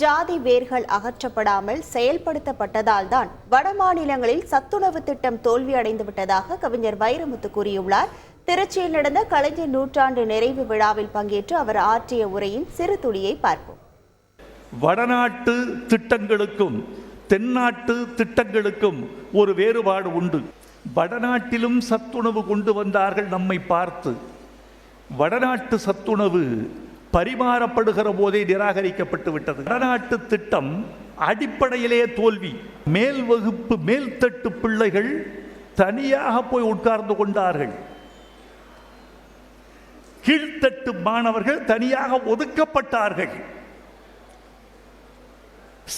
ஜாதி வேர்கள் அகற்றப்படாமல் செயல்படுத்தப்பட்டதால் தான் வடமாநிலங்களில் சத்துணவு திட்டம் தோல்வியடைந்துவிட்டதாக கவிஞர் வைரமுத்து கூறியுள்ளார். திருச்சியில் நடந்த கலைஞர் நூற்றாண்டு நிறைவு விழாவில் பங்கேற்று அவர் ஆற்றிய உரையின் சிறு துளியை பார்ப்போம். வடநாட்டு திட்டங்களுக்கும் தென்னாட்டு திட்டங்களுக்கும் ஒரு வேறுபாடு உண்டு. வடநாட்டிலும் சத்துணவு கொண்டு வந்தார்கள் நம்மை பார்த்து. வடநாட்டு சத்துணவு பரிமாறப்படுகிற போதே நிராகரிக்கப்பட்டு விட்டது. வடநாட்டு திட்டம் அடிப்படையிலே தோல்வி. மேல் வகுப்பு மேல்தட்டு பிள்ளைகள் தனியாக போய் உட்கார்ந்து கொண்டார்கள். கீழ்த்தட்டு மாணவர்கள் தனியாக ஒதுக்கப்பட்டார்கள்.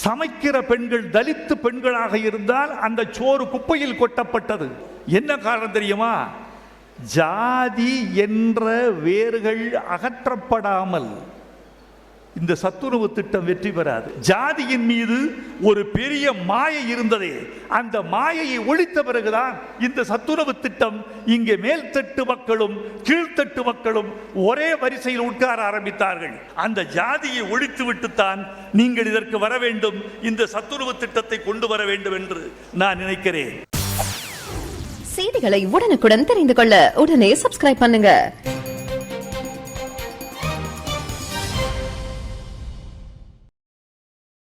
சமைக்கிற பெண்கள் தலித்து பெண்களாக இருந்தால் அந்த சோறு குப்பையில் கொட்டப்பட்டது. என்ன காரணம் தெரியுமா? ஜாதி என்ற வேர்கள் அகற்றப்படாமல் இந்த சத்துணவு திட்டம் வெற்றி பெறாது. ஜாதியின் மீது ஒரு பெரிய மாயை இருந்ததே, அந்த மாயையை ஒழித்த பிறகுதான் இந்த சத்துணவு திட்டம் இங்கே மேல்தட்டு மக்களும் கீழ்த்தட்டு மக்களும் ஒரே வரிசையில் உட்கார ஆரம்பித்தார்கள். அந்த ஜாதியை ஒழித்து விட்டுத்தான் நீங்கள் இதற்கு வர வேண்டும், இந்த சத்துணவு திட்டத்தை கொண்டு வர வேண்டும் என்று நான் நினைக்கிறேன். செய்திகளை உடனுக்குடன் தெரிந்து கொள்ள உடனே சப்ஸ்கிரைப் பண்ணுங்க.